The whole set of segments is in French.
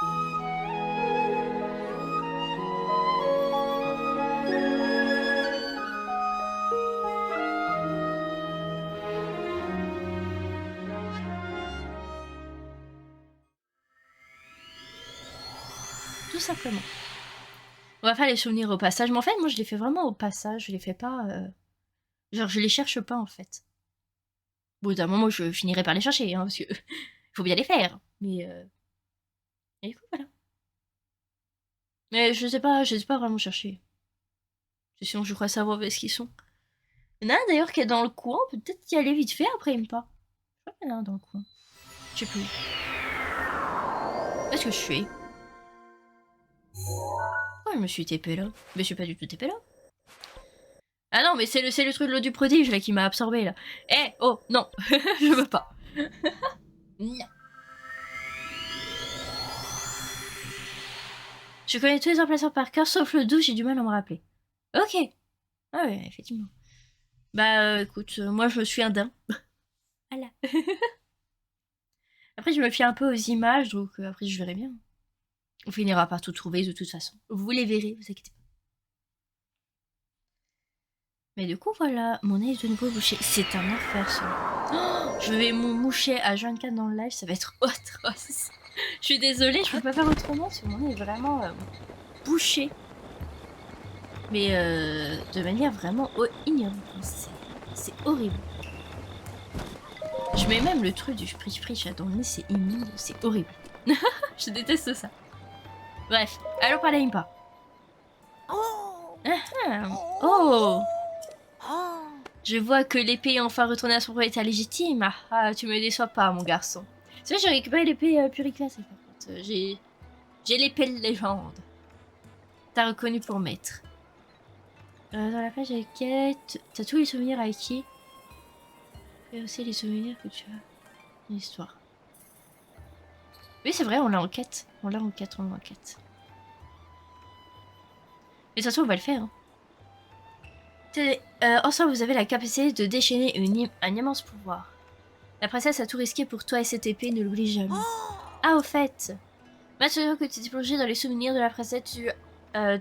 Tout simplement. On va faire les souvenirs au passage. Mais en fait, moi, je les fais vraiment au passage. Je les fais pas... Genre, je les cherche pas, en fait. Bon, d'un moment, je finirai par les chercher, hein, parce que... faut bien les faire. Mais... Et du coup, voilà. Mais je sais pas vraiment chercher. Sinon, je crois savoir où est-ce qu'ils sont. Il y en a un, d'ailleurs, qui est dans le coin. On peut peut-être y aller vite fait, après, il me pas. Je crois qu'il y en a un dans le coin. Je sais plus. Où est-ce que je suis? Pourquoi je me suis TP là? Mais je suis pas du tout TP là. Ah non, mais c'est le truc de l'eau du prodige là qui m'a absorbé là. Eh, oh, non, je veux pas. Non. Je connais tous les emplacements par cœur, sauf le 12, j'ai du mal à me rappeler. Ok. Ah ouais, effectivement. Bah écoute, moi je me souviens d'un. Voilà. Après, je me fie un peu aux images, donc après je verrai bien. On finira par tout trouver de toute façon. Vous les verrez, vous inquiétez pas. Mais du coup, voilà, mon nez est de nouveau bouché. C'est un enfer, ça. Oh, je vais me moucher à 24 dans le live, ça va être atroce. Je suis désolée, je peux pas faire autrement, parce que mon nez est vraiment bouché. Mais de manière vraiment ignorante. C'est horrible. Je mets même le truc du sprich dans le nez, c'est immonde, c'est horrible. Je déteste ça. Bref, allons parler Impa. Oh. Je vois que l'épée est enfin retournée à son propriétaire légitime. Ah, tu me déçois pas, mon garçon. C'est vrai, j'ai récupéré l'épée puriclassée, par contre. J'ai l'épée de légende. T'as reconnu pour maître. Dans la page de quête, t'as tous les souvenirs acquis. Et aussi les souvenirs que tu as. Une histoire. Oui, c'est vrai, on l'a en quête. On l'a en quête. Mais de toute façon, on va le faire. Hein. Ensemble, vous avez la capacité de déchaîner un immense pouvoir. La princesse a tout risqué pour toi et cette épée, ne l'oublie jamais. Ah, au fait, maintenant que tu t'es plongé dans les souvenirs de la princesse, tu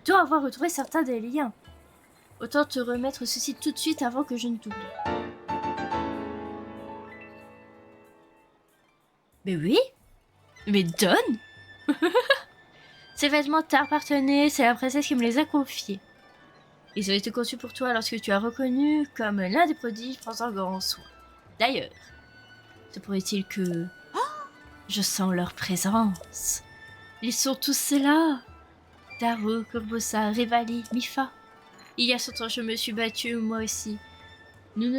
dois avoir retrouvé certains des liens. Autant te remettre ceci tout de suite avant que je ne t'oublie. Mais oui. Mais donne. Ces vêtements t'appartenaient, c'est la princesse qui me les a confiés. Ils ont été conçus pour toi lorsque tu as reconnu comme l'un des prodiges prenant grand soin. D'ailleurs, se pourrait-il que je sens leur présence. Ils sont tous là. Daru, Kurbosa, Rivali, Mifa. Il y a 100 ans, je me suis battue, moi aussi. Nous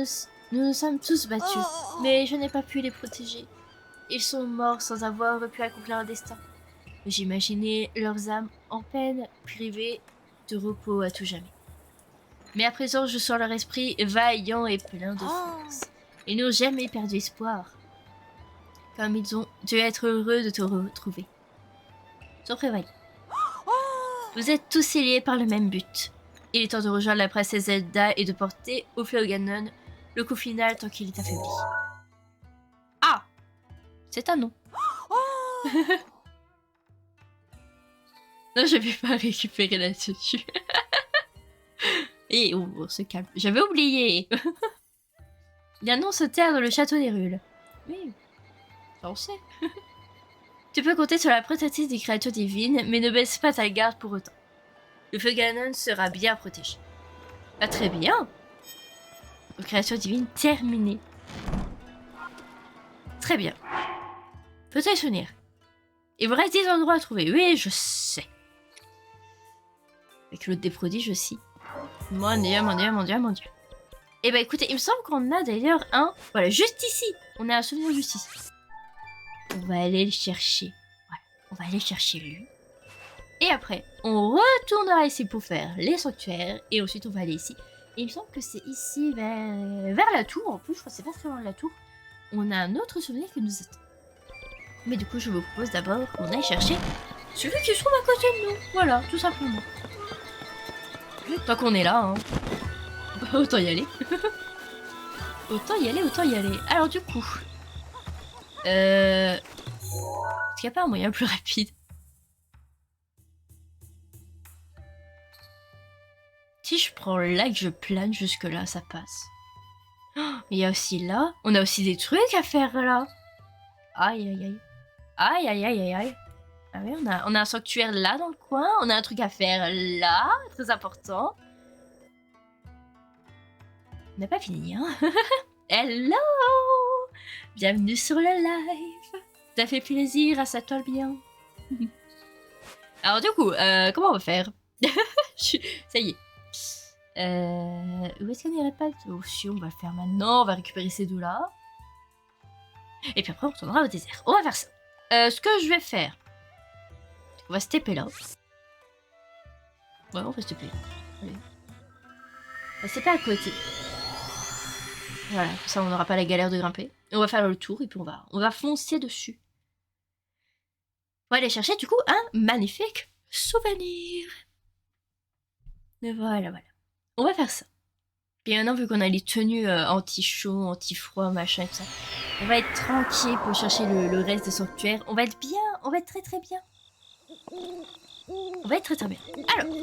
nous sommes tous battus, mais je n'ai pas pu les protéger. Ils sont morts sans avoir pu accomplir leur destin. J'imaginais leurs âmes en peine, privées de repos à tout jamais. Mais à présent, je sens leur esprit vaillant et plein de force. Ils n'ont jamais perdu espoir. Comme ils ont dû être heureux de te retrouver. Sauf Rivali. Vous êtes tous liés par le même but. Il est temps de rejoindre la princesse Zelda et de porter au fleuve Ganon le coup final tant qu'il est affaibli. Ah! C'est un non. Non, je vais pas récupérer là-dessus. Et on se calme. J'avais oublié. Il annonce se taire dans le château des Rules. Oui, ça on sait. Tu peux compter sur la protection des créatures divines, mais ne baisse pas ta garde pour autant. Le feu Ganon sera bien protégé. Pas très bien. Aux créatures divines terminées. Très bien. Fauteuil souvenir. Il vous reste 10 endroits à trouver. Oui, je sais. Avec l'autre des prodiges aussi. Mon dieu. Eh ben écoutez, il me semble qu'on a d'ailleurs un... Voilà, juste ici. On a un souvenir juste ici. On va aller le chercher. Voilà, on va aller chercher lui. Et après, on retournera ici pour faire les sanctuaires. Et ensuite, on va aller ici. Et il me semble que c'est ici, vers la tour. En plus, je crois que c'est pas très loin de la tour. On a un autre souvenir qui nous attend. Mais du coup, je vous propose d'abord qu'on aille chercher celui qui se trouve à côté de nous. Voilà, tout simplement. Tant qu'on est là, hein. Autant y aller. autant y aller. Alors du coup... Est-ce qu'il n'y a pas un moyen plus rapide? Si je prends là et que je plane jusque là, ça passe. Oh, il y a aussi là. On a aussi des trucs à faire là. Aïe aïe aïe. Aïe aïe aïe aïe aïe. Ah oui, on a un sanctuaire là dans le coin. On a un truc à faire là. Très important. On n'a pas fini, hein. Hello. Bienvenue sur le live. Ça fait plaisir, assure-toi bien. Alors du coup, comment on va faire? Ça y est. Où est-ce qu'on irait pas? Oh, si, on va le faire maintenant. On va récupérer ces deux-là. Et puis après, on retournera au désert. On va faire ça. Ce que je vais faire... On va se taper là. Ouais, on va se taper là. Allez. On va se taper à côté. Voilà, comme ça on n'aura pas la galère de grimper. Et on va faire le tour et puis on va foncer dessus. On va aller chercher du coup un magnifique souvenir. Et voilà, voilà. On va faire ça. Puis maintenant, vu qu'on a les tenues anti-chaud, anti-froid, machin et tout ça, on va être tranquille pour chercher le reste des sanctuaires. On va être bien, on va être très très bien. On va être très très bien. Alors.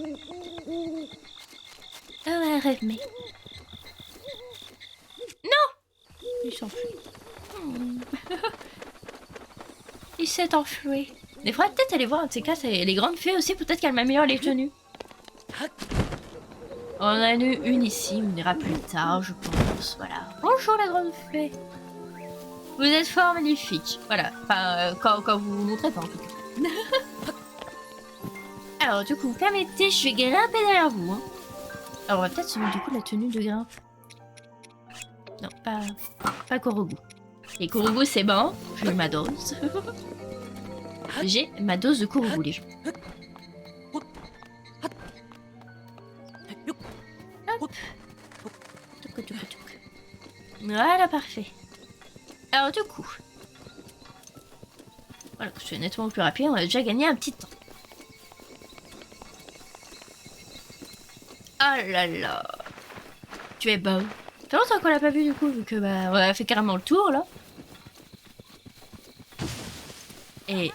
Ah ouais, rêve, mais... Non! Il s'enfuit. Il s'est enfui. Il faudrait peut-être aller voir un de ces cas, les grandes fées aussi, peut-être qu'elle m'améliore les tenues. On en a une ici, on ira plus tard, je pense. Voilà. Bonjour la grande fée. Vous êtes fort magnifique. Voilà. Enfin, quand vous vous montrez pas en tout cas. Alors, du coup, permettez, je vais grimper derrière vous. Hein. Alors, on va peut-être se mettre du coup la tenue de grimpe. Non, pas Korogu. Et Korogu, c'est bon. J'ai ma dose. J'ai ma dose de Korogu, les gens. Hop. Voilà, parfait. Alors, du coup... Voilà, je suis nettement plus rapide. On a déjà gagné un petit temps. Oh là là. Tu es beau. Ça fait longtemps qu'on l'a pas vu du coup, vu que bah, on a fait carrément le tour là. Et...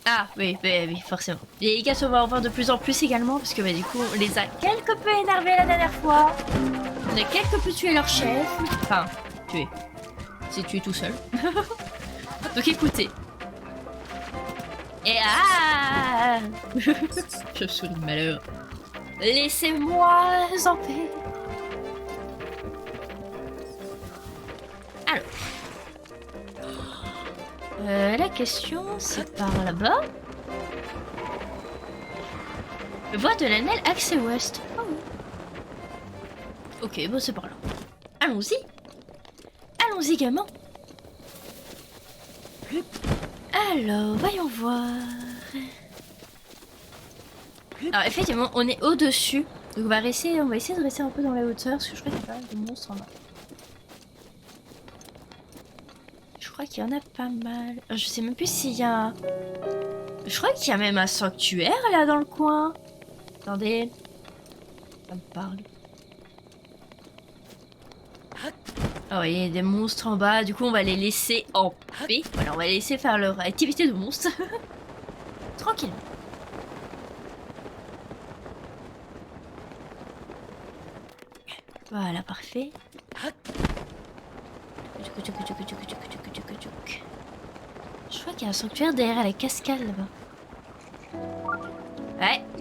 Ah oui, oui, forcément. Les gars, on va en voir de plus en plus également, parce que bah, du coup, on les a quelque peu énervés la dernière fois. On a quelque peu tué leur chef. Enfin, tué. C'est tué tout seul. Donc écoutez. Et ah je souris de malheur. Laissez-moi en paix. Alors. La question, c'est par là-bas. Voie de la Nelle, accès ouest. Oh oui. Ok, bon, c'est par là. Allons-y. Allons-y, gamin. Alors, voyons voir. Alors, effectivement, on est au-dessus. Donc, on va essayer de rester un peu dans la hauteur, parce que je crois qu'il y a pas mal de monstres en bas. Je crois qu'il y en a pas mal. Je sais même plus s'il y a... Je crois qu'il y a même un sanctuaire, là, dans le coin. Attendez. Ça me parle. Oh, il y a des monstres en bas. Du coup, on va les laisser en paix. Voilà, on va les laisser faire leur activité de monstre. Tranquillement. Voilà, parfait. Je crois qu'il y a un sanctuaire derrière la cascade là-bas.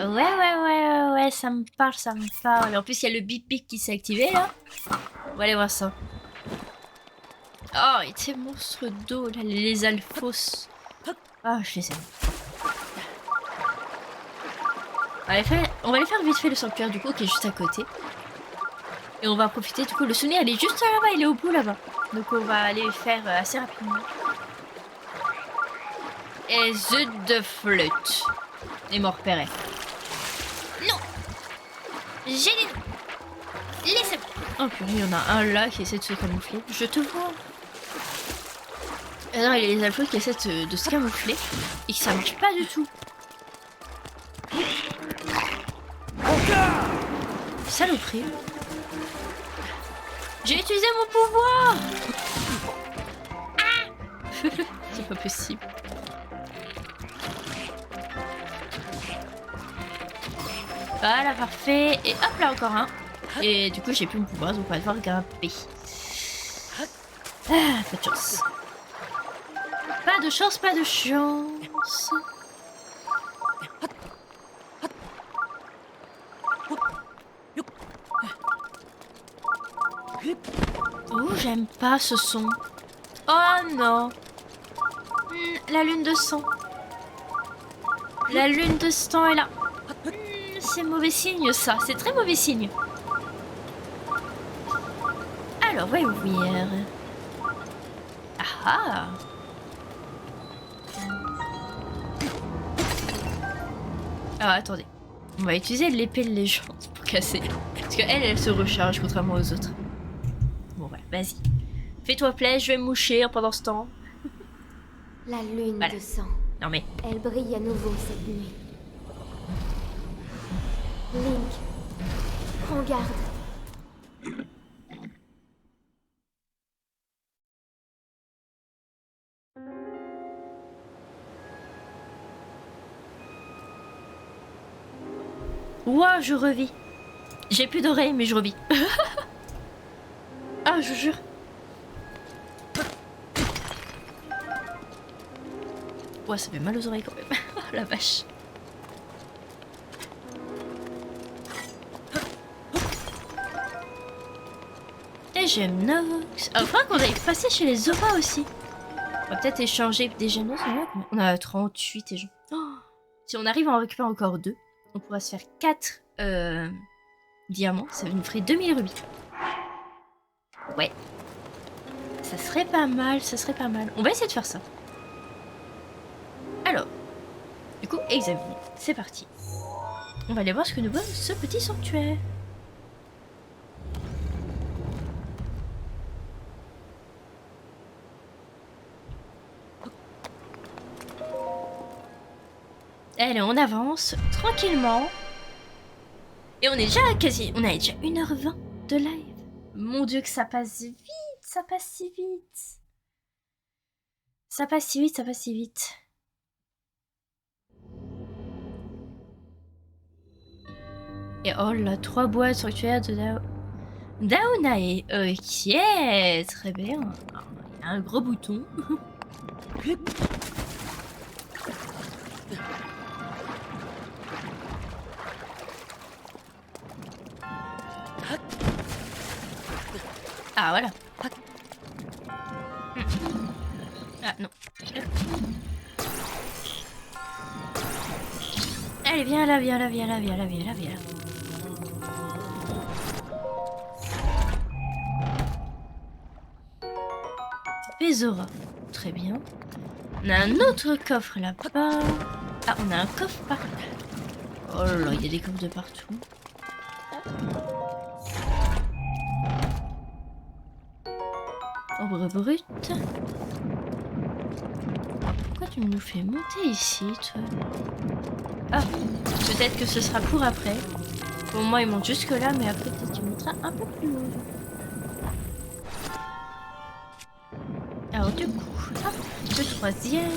Ouais, ça me parle, ça me parle. En plus, il y a le bip bip qui s'est activé là. On va aller voir ça. Oh, et ces monstres d'eau là, les alphos. Ah, je les aime. On va aller faire vite fait le sanctuaire du coup qui est juste à côté. Et on va profiter du coup, le souvenir il est juste là-bas, il est au bout là-bas. Donc on va aller faire assez rapidement. Et zut de flûte. Et m'en repérer. Non. J'ai dit laissez-moi. Oh purée, il y en a un là qui essaie de se camoufler. Je te vois. Alors il y a les alphos qui essaient de se camoufler. Et que ça marche pas du tout. Saloperie. J'ai utilisé mon pouvoir. Ah. C'est pas possible. Voilà, parfait. Et hop là, encore un. Et du coup, j'ai plus mon pouvoir, donc on va devoir grimper. Ah, pas de chance. Pas de chance, pas de chance. Oh, j'aime pas ce son. Oh non. La lune de sang. La lune de sang est là. C'est mauvais signe, ça. C'est très mauvais signe. Alors, voyons voir. Ah ah. Ah, attendez. On va utiliser l'épée de légende pour casser. Parce qu'elle, elle se recharge contrairement aux autres. Bon, voilà, vas-y. Fais-toi plaisir, je vais me moucher pendant ce temps. La lune Voilà. de sang. Non mais... Elle brille à nouveau cette nuit. Link, prends garde. Ouah, je revis. J'ai plus d'oreilles, mais je revis. Ah, je jure. Ouah, ça fait mal aux oreilles quand même. Oh la vache. Et j'aime Nox. Ah, faudra qu'on aille passer chez les Zora aussi. On va peut-être échanger des Genos. On a 38 et gens. Oh, si on arrive à en récupérer encore 2, on pourra se faire 4 diamants. Ça nous ferait 2000 rubis. Ouais. Ça serait pas mal, ça serait pas mal. On va essayer de faire ça. Alors, du coup, examiner. C'est parti. On va aller voir ce que nous vaut ce petit sanctuaire. Allez, on avance tranquillement. Et on est déjà quasi... On a déjà 1h20 de live. Mon Dieu que ça passe vite. Ça passe si vite. Ça passe si vite, ça passe si vite. Et oh là, 3 boîtes sanctuaires de Daonae. Ok, très bien. Il y a un gros bouton. Ah voilà. Ah non. Allez, viens là, viens là, viens là, viens là, viens là, viens là. Zora. Très bien. On a un autre coffre là-bas. Ah, on a un coffre par là. Oh là, il y a des coffres de partout. Ombre brute. Pourquoi tu nous fais monter ici, toi? Ah, peut-être que ce sera pour après. Pour moi, il monte jusque là, mais après, peut-être qu'il montera un peu plus haut. Alors, du coup, hop, le troisième.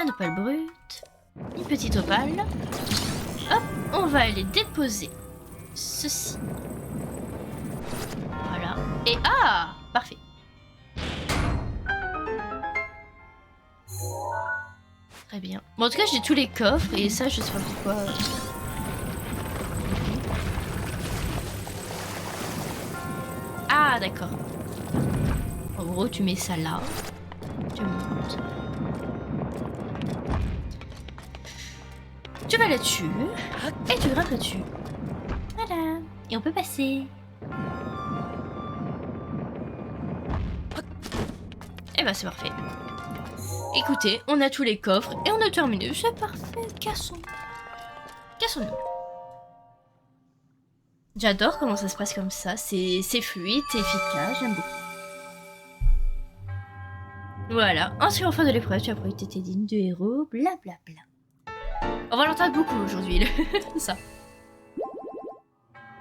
Un opale brut. Une petite opale. Hop, on va aller déposer ceci. Voilà. Et ah, parfait. Très bien. Bon, en tout cas, j'ai tous les coffres et ça, je sais pas pourquoi. Ah, d'accord. En gros, tu mets ça là. Tu montes. Tu vas là-dessus. Et tu grimpes là-dessus. Voilà. Et on peut passer. Et bah, c'est parfait. Écoutez, on a tous les coffres et on a terminé. C'est parfait. Cassons. Cassons-nous. J'adore comment ça se passe comme ça. C'est fluide, c'est efficace. J'aime beaucoup. Voilà. Ensuite, en fin de l'épreuve, tu as prouvé que t'étais digne du héros. Blablabla. On va l'entendre beaucoup aujourd'hui. Ça.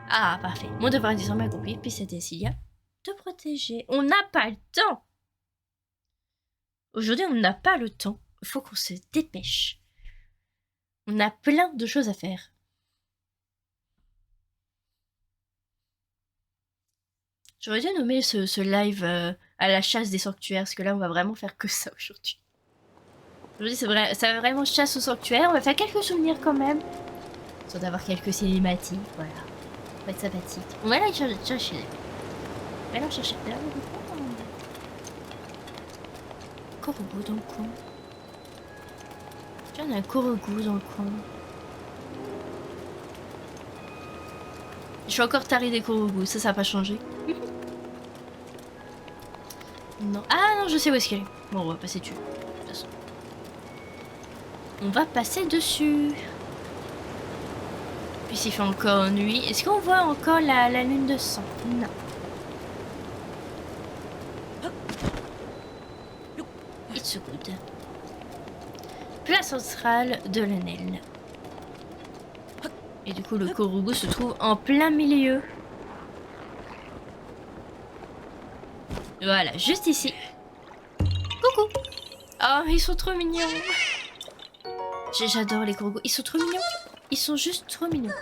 Ah, parfait. Mon devoir est désormais accompli. Puis c'était Cilia. Te protéger. On n'a pas le temps. Aujourd'hui, on n'a pas le temps. Il faut qu'on se dépêche. On a plein de choses à faire. J'aurais dû nommer ce live à la chasse des sanctuaires, parce que là, on va vraiment faire que ça aujourd'hui. Aujourd'hui, ça va vraiment chasse au sanctuaire. On va faire quelques souvenirs quand même. Sans d'avoir quelques cinématiques, voilà. Ça va être sympathique. On va aller chercher. On va aller chercher. Là, Korogu dans le coin. Tiens, on a un Korogu dans le coin. Je suis encore tarée des Korogu, ça n'a pas changé. Non. Ah non, je sais où est-ce qu'elle est. Bon, on va passer dessus. De toute façon. On va passer dessus. Puis s'il fait encore nuit. Est-ce qu'on voit encore la lune de sang? Non. It's so good. Place centrale de l'Anel. Et du coup, le Korogu se trouve en plein milieu. Voilà, juste ici. Coucou. Oh, ils sont trop mignons. J'adore les Korogu. Ils sont trop mignons. Ils sont juste trop mignons.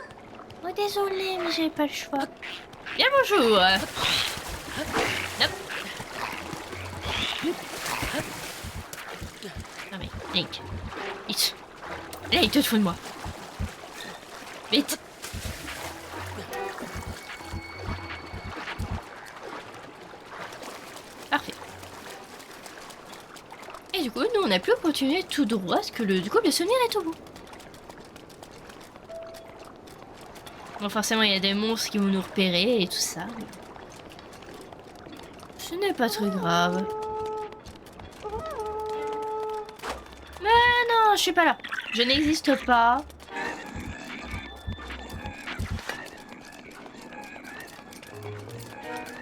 Oh, désolé, mais j'avais pas le choix. Bien bonjour. Hop. Non mais, Link. Vite. Là, il te fout de moi. Vite. Parfait. Et du coup, nous, on a pu continuer tout droit parce que du coup, le souvenir est au bout. Bon, forcément, il y a des monstres qui vont nous repérer et tout ça. Ce n'est pas très grave. Mais non, je suis pas là. Je n'existe pas.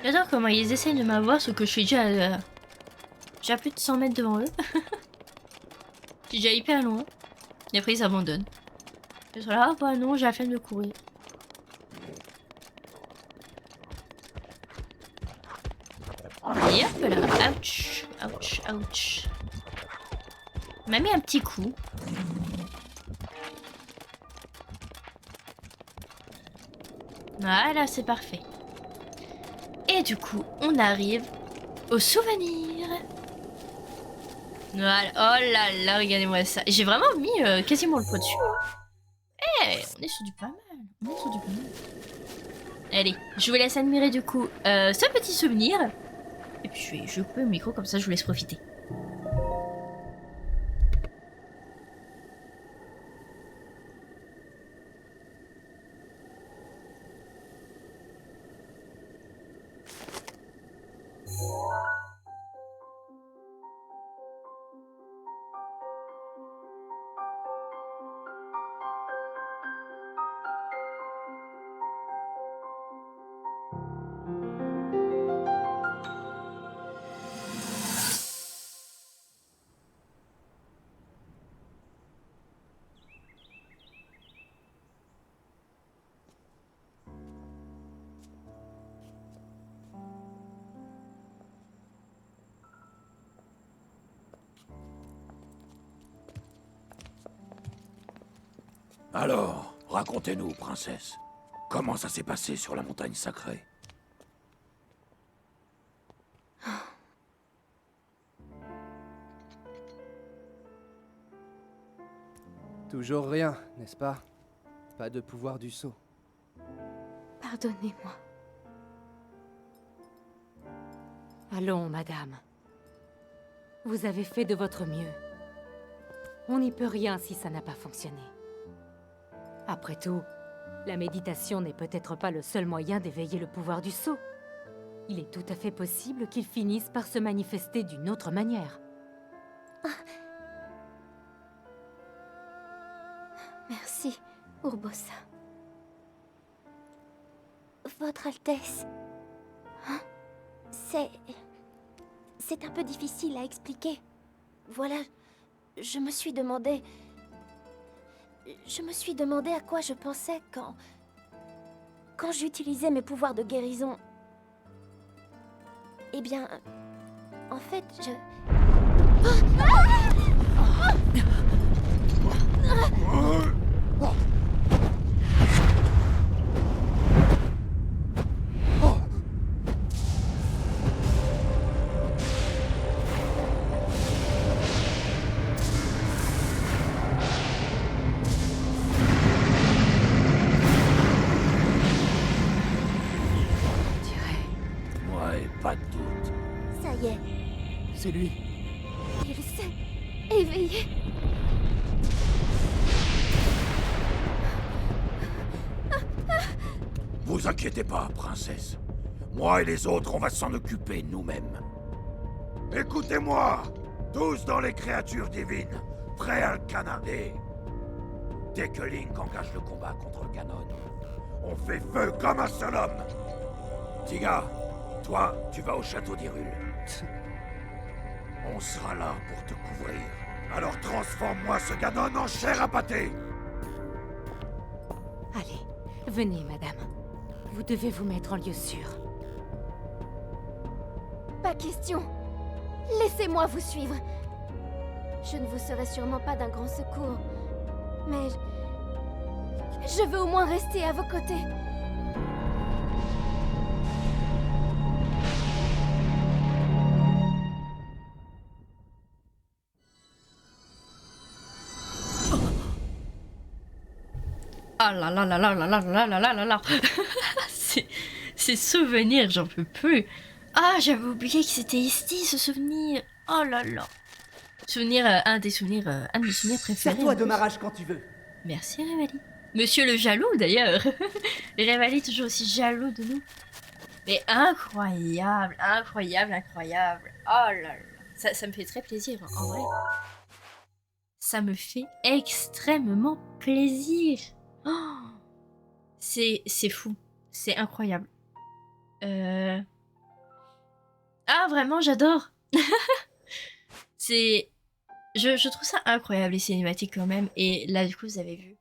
J'adore comment ils essayent de m'avoir, ce que je suis déjà à plus de 100 mètres devant eux. Je suis déjà hyper loin. Et après, ils abandonnent. Ils sont là, ah bah non, j'ai la flemme de courir. Et hop là, ouch, ouch, ouch. Il m'a mis un petit coup. Voilà, c'est parfait. Et du coup, on arrive au souvenir. Voilà. Oh là là, regardez-moi ça. J'ai vraiment mis quasiment le poids dessus. Hein. On est sur du pas mal. On est sur du pas mal. Allez, je vous laisse admirer du coup ce petit souvenir. Et puis je vais couper le micro, comme ça je vous laisse profiter. Alors, racontez-nous, princesse. Comment ça s'est passé sur la montagne sacrée? Toujours rien, n'est-ce pas? Pas de pouvoir du sceau. Pardonnez-moi. Allons, madame. Vous avez fait de votre mieux. On n'y peut rien si ça n'a pas fonctionné. Après tout, la méditation n'est peut-être pas le seul moyen d'éveiller le pouvoir du sceau. Il est tout à fait possible qu'il finisse par se manifester d'une autre manière. Merci, Urbosa. Votre Altesse. Hein? C'est un peu difficile à expliquer. Voilà, je me suis demandé à quoi je pensais quand j'utilisais mes pouvoirs de guérison. Eh bien, en fait, Ouais, pas de doute. Ça y est, C'est lui. il s'est éveillé. Vous inquiétez pas, princesse. Moi et les autres, on va s'en occuper nous-mêmes. Écoutez-moi, tous dans les créatures divines, prêts à le canarder. Dès que Link engage le combat contre Ganon, on fait feu comme un seul homme. Tiga, toi, tu vas au château d'Hyrule. On sera là pour te couvrir. Alors transforme-moi ce Ganon en chair à pâté. Allez, venez, madame. Vous devez vous mettre en lieu sûr. Pas question. Laissez-moi vous suivre. Je ne vous serai sûrement pas d'un grand secours, mais je veux au moins rester à vos côtés. Ah là là là là là là là là là là là. Ces souvenirs, j'en peux plus. Ah, j'avais oublié que c'était ici, ce souvenir. Oh là là. Souvenir, un de mes souvenirs préférés. Sers-toi de ma rage quand tu veux. Merci Révali. Monsieur le jaloux d'ailleurs. Révali toujours aussi jaloux de nous. Mais incroyable, incroyable, incroyable. Oh là là. Ça me fait très plaisir, en vrai. Ça me fait extrêmement plaisir. Oh, c'est fou. C'est incroyable. Ah, vraiment, j'adore. Je trouve ça incroyable, les cinématiques quand même. Et là, du coup, vous avez vu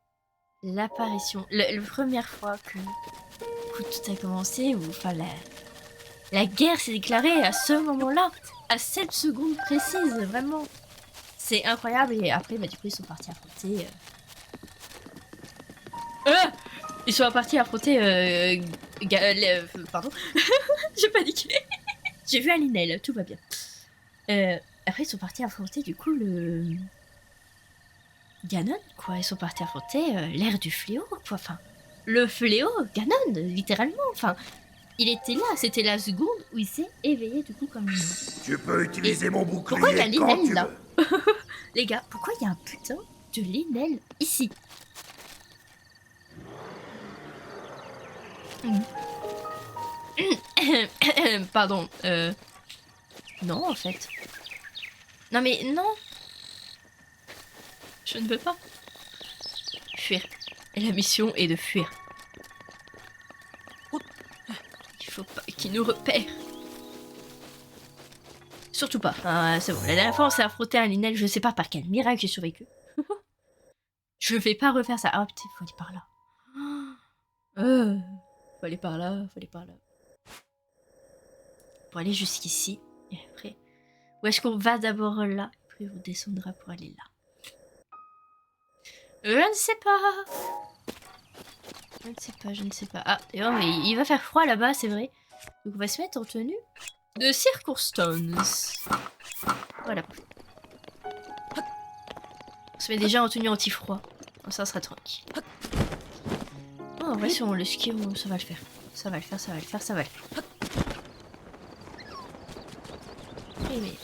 l'apparition. La première fois que tout a commencé, ou enfin, la guerre s'est déclarée à ce moment-là, à cette seconde précise, vraiment. C'est incroyable. Et après, bah, du coup, ils sont partis affronter... Ils sont partis affronter... pardon. J'ai paniqué. J'ai vu Alinelle, tout va bien. Après, ils sont partis affronter, du coup, le... Ganon, quoi. Ils sont partis affronter l'ère du fléau, quoi. Enfin, le fléau, Ganon, littéralement. Enfin, il était là. C'était la seconde où il s'est éveillé, du coup, comme une... Tu peux utiliser mon bouclier Pourquoi il y a quand Linel, tu là? veux. Les gars, pourquoi il y a un putain de Linel ici? Pardon, non, en fait. Non, mais non. Je ne veux pas. Fuir. Et la mission est de fuir. Il faut pas qu'il nous repère. Surtout pas. Ah, c'est bon. La dernière fois, on s'est affronté à un Linel. Je sais pas par quel miracle j'ai survécu. Je vais pas refaire ça. Ah, putain, faut aller par là. Faut aller par là, faut aller par là. Pour aller jusqu'ici. Et après... Ou est-ce qu'on va d'abord là, puis on descendra pour aller là? Je ne sais pas. Je ne sais pas, je ne sais pas. Ah, d'ailleurs, mais il va faire froid là-bas, c'est vrai. Donc on va se mettre en tenue de circonstance. Voilà. On se met déjà en tenue anti-froid. Ça sera tranquille. Oh, en vrai, si on le skie, ça va le faire. Ça va le faire, ça va le faire, ça va le faire. Mais...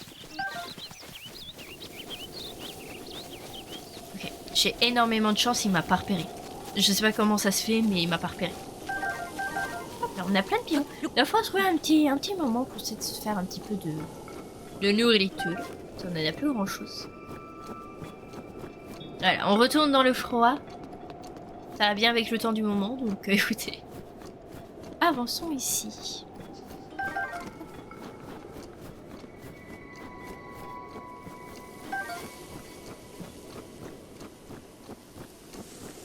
Ok, j'ai énormément de chance, il m'a pas repéré. Je sais pas comment ça se fait, mais il m'a pas repéré. Alors, on a plein de pions. Il faut trouver un petit moment pour essayer de se faire un petit peu de nourriture. On en a plus grand chose. Voilà, on retourne dans le froid. Ça va bien avec le temps du moment, donc écoutez. Avançons ici.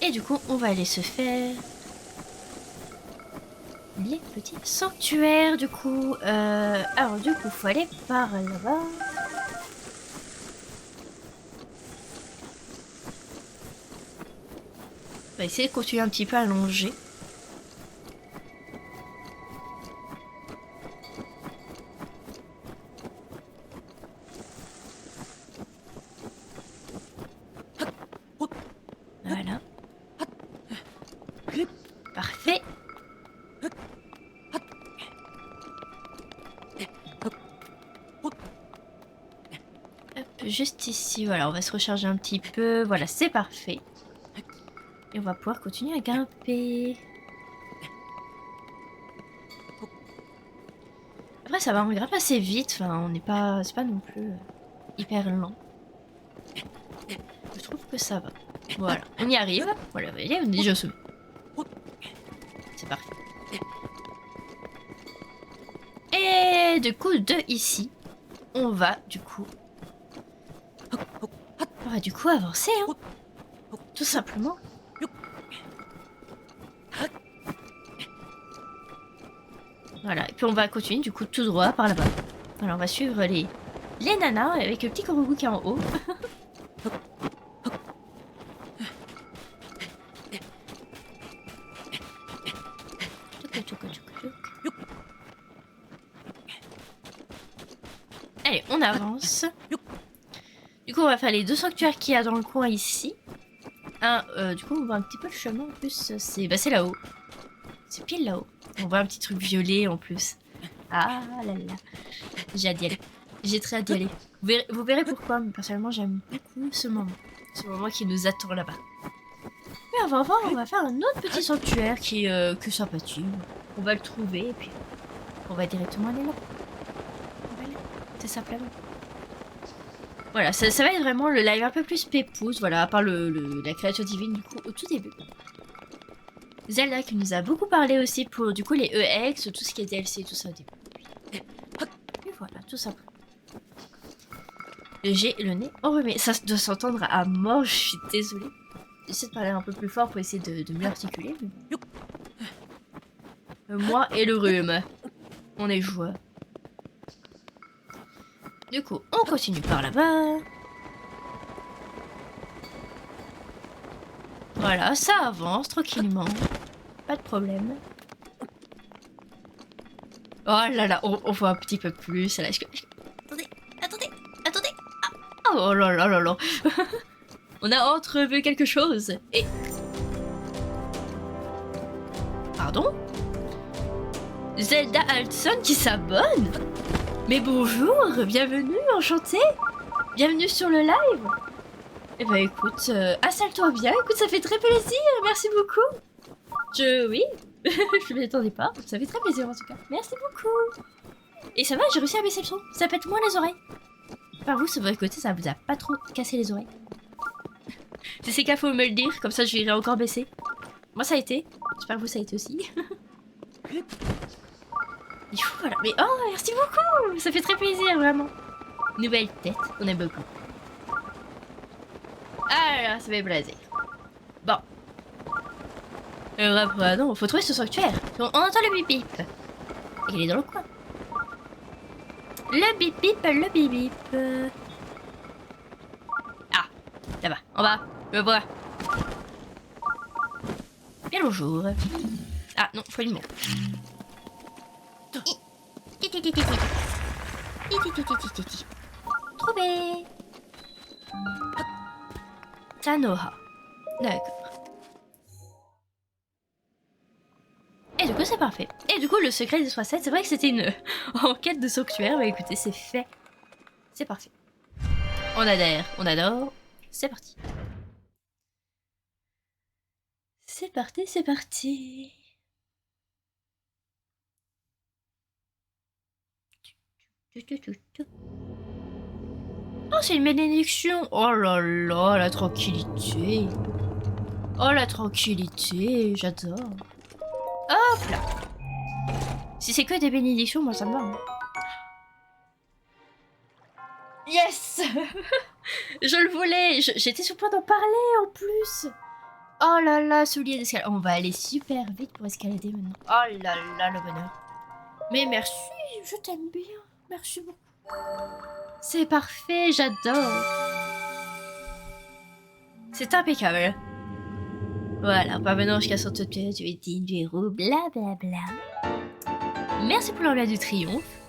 Et du coup, on va aller se faire les petits sanctuaires, du coup. Alors, du coup, faut aller par là-bas. va essayer de continuer un petit peu à longer. Voilà. Parfait. Hop, juste ici, voilà, on va se recharger un petit peu. Voilà, c'est parfait. Et on va pouvoir continuer à grimper. Après, ça va, on grimpe assez vite. Enfin, on n'est pas... C'est pas non plus hyper lent. Je trouve que ça va. Voilà, on y arrive. Voilà, vous voyez, on est déjà au sommet. C'est parfait. Et du coup, de ici, on va du coup avancer, hein. Tout simplement. Voilà, et puis on va continuer du coup tout droit par là-bas. Alors on va suivre les nanas avec le petit Korogu qui est en haut. Allez, on avance. Du coup, on va faire les 2 sanctuaires qu'il y a dans le coin ici. Du coup, on voit un petit peu le chemin en plus. C'est là-haut. C'est pile là-haut. On voit un petit truc violet en plus. Ah là là. J'ai hâte d'y aller. J'ai très hâte d'y aller. Vous verrez pourquoi, mais personnellement, j'aime beaucoup ce moment. Ce moment qui nous attend là-bas. Mais avant, on va faire un autre petit sanctuaire qui est que sympathique. On va le trouver et puis on va directement aller là. Voilà, c'est simplement. Voilà, ça va être vraiment le live un peu plus pépouze, voilà, à part la créature divine du coup au tout début. Zelda qui nous a beaucoup parlé aussi pour du coup les EX, tout ce qui est DLC, tout ça au début. Et voilà, tout simplement. J'ai le nez enrhumé, ça doit s'entendre à mort, je suis désolée. J'essaie de parler un peu plus fort pour essayer de mieux articuler. Mais... moi et le rhume, on est joueurs. Du coup, on continue par là-bas. Voilà, ça avance tranquillement. Pas de problème. Oh là là, on voit un petit peu plus. Là, Attendez. Ah, oh là là là là. On a entrevu quelque chose. Et... pardon? Zelda Altson qui s'abonne? Mais bonjour, bienvenue, enchanté. Bienvenue sur le live. Eh ben écoute, installe-toi bien, écoute, ça fait très plaisir, merci beaucoup. Oui, je m'y attendais pas, ça fait très plaisir en tout cas, merci beaucoup. Et ça va, j'ai réussi à baisser le son, ça pète moins les oreilles. Par vous, sur votre côté, ça vous a pas trop cassé les oreilles? C'est qu'à faut me le dire, comme ça je vais encore baisser. Moi ça a été, j'espère que vous ça a été aussi. Voilà. Mais oh, merci beaucoup. Ça fait très plaisir, vraiment. Nouvelle tête, on aime beaucoup. Ah là, ça fait plaisir. Bon. Reprenons. Faut trouver ce sanctuaire. On entend le bip bip. Il est dans le coin. Le bip bip, le bip bip. Ah, là-bas, en bas. Je le vois. Bien le jour. Ah non, faut une mot. Trouvé. Tanoha. D'accord. Et du coup c'est parfait. Et du coup le secret des 67, c'est vrai que c'était une enquête de sanctuaire. Mais écoutez, c'est fait. C'est parfait. On adhère, on adore. C'est parti. C'est parti, c'est parti. Oh, c'est une bénédiction. Oh là là, la tranquillité. Oh, la tranquillité, j'adore. Hop là. Si c'est que des bénédictions, moi ça me va. Hein. Yes. Je le voulais. J'étais sur le point d'en parler en plus. Oh là là, soulier d'escalade. On va aller super vite pour escalader maintenant. Oh là là, le bonheur. Mais merci, je t'aime bien. Merci beaucoup. C'est parfait, j'adore. C'est impeccable. Voilà, parvenant jusqu'à son totem, tu es digne du héros, blablabla. Merci pour l'envoi du triomphe.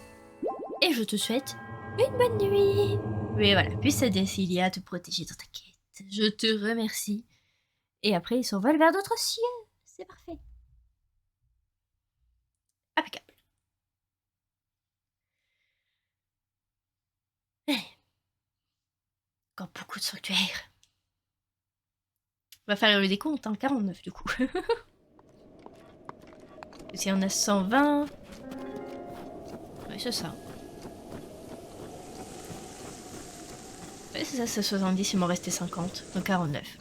Et je te souhaite une bonne nuit. Mais voilà, puisse Cécilia te protéger dans ta quête. Je te remercie. Et après, il s'envole vers d'autres cieux. C'est parfait. Impeccable. Allez. Encore beaucoup de sanctuaires. On va faire le décompte, hein, 49 du coup. Si on a 120... Oui, c'est ça. Oui, c'est ça, c'est 70, il m'en restait 50. Donc 49.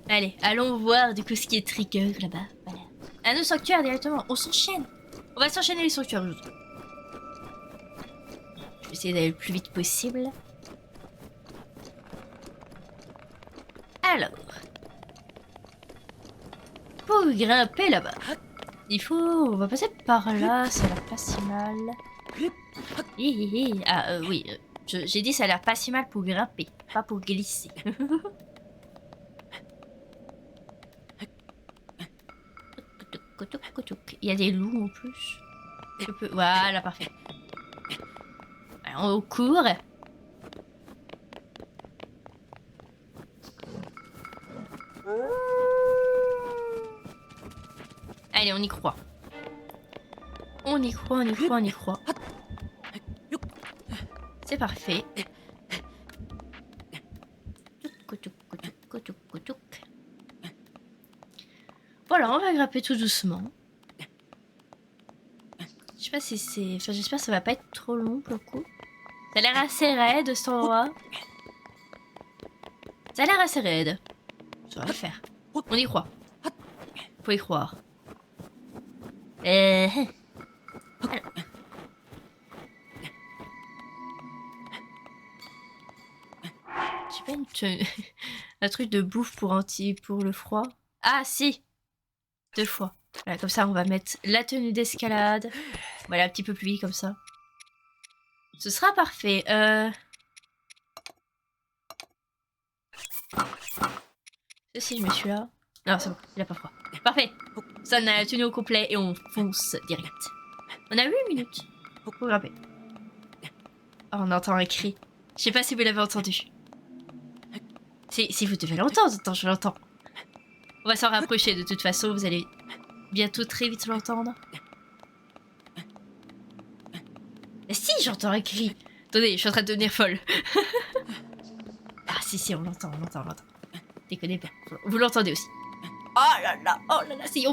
Allez, allons voir du coup ce qui est trigger là-bas. Voilà. Un autre sanctuaire directement. On s'enchaîne. On va s'enchaîner les sanctuaires aujourd'hui. Je vais essayer d'aller le plus vite possible. Alors. Pour grimper là-bas. On va passer par là, ça a l'air pas si mal. Ah oui, j'ai dit ça a l'air pas si mal pour grimper, pas pour glisser. Il y a des loups en plus. Voilà, parfait. Alors, on court. Allez, on y croit. On y croit, on y croit, on y croit. C'est parfait. Voilà, on va grimper tout doucement. Je sais pas si c'est... Enfin, j'espère que ça va pas être trop long pour le coup. Ça a l'air assez raide, cet endroit. Ça a l'air assez raide. Ça va le faire. On y croit. Faut y croire. Alors. J'ai pas un truc de bouffe pour le froid. Ah si. 2 fois. Voilà, comme ça on va mettre la tenue d'escalade. Voilà, un petit peu plus vite comme ça. Ce sera parfait. Si je me suis là. Non, c'est bon, il a pas froid. Parfait. Ça, on a la tenue au complet et on fonce direct. On a 8 minutes pour grimper. Oh, on entend un cri. Je sais pas si vous l'avez entendu. Si vous devez l'entendre, attends, je l'entends. On va s'en rapprocher de toute façon, vous allez bientôt très vite l'entendre. Mais si, j'entends un cri. Attendez, je suis en train de devenir folle. Ah si, on l'entend. Déconnez pas, vous l'entendez aussi. Oh là là, si, on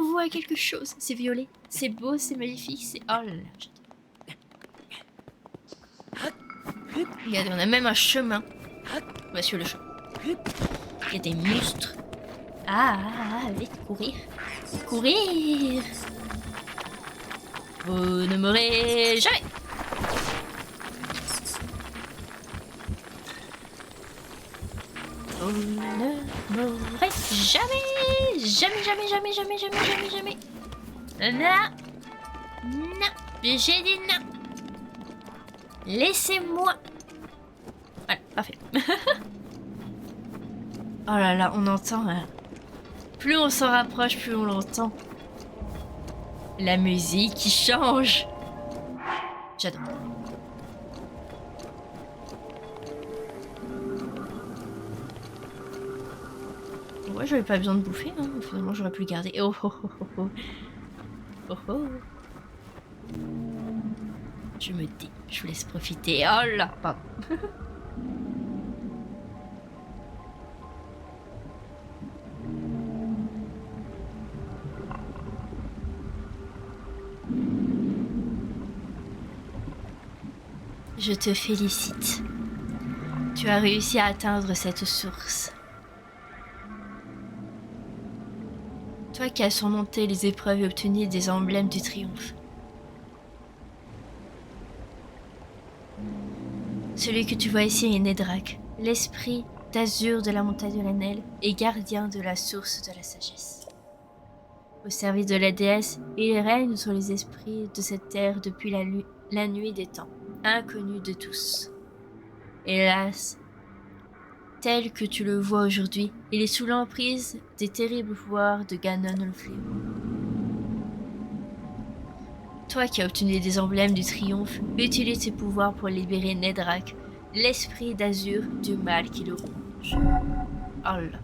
voit quelque chose. C'est violet, c'est beau, c'est magnifique, c'est... Oh là là, regardez, on a même un chemin. On va suivre le chemin. Il y a des monstres. Vite, courir. Courir. Vous ne mourrez jamais. Vous ne mourrez jamais. Jamais. Non. J'ai dit non. Laissez-moi. Voilà, parfait. Oh là là, on entend... Plus on s'en rapproche, plus on l'entend. La musique qui change. J'adore. Ouais, j'avais pas besoin de bouffer, hein. Finalement j'aurais pu le garder. Oh. Je me dis, je vous laisse profiter. Oh là, pardon. Je te félicite. Tu as réussi à atteindre cette source. Toi qui as surmonté les épreuves et obtenu des emblèmes du triomphe. Celui que tu vois ici est Nedrak, l'esprit d'azur de la montagne de la Nelle et gardien de la source de la sagesse. Au service de la déesse, il règne sur les esprits de cette terre depuis la nuit des temps, inconnu de tous. Hélas, tel que tu le vois aujourd'hui, il est sous l'emprise des terribles pouvoirs de Ganon le Fléau. Toi qui as obtenu des emblèmes du triomphe, utilise tes pouvoirs pour libérer Nedrak, l'esprit d'azur du mal qui le ronge. Oh là.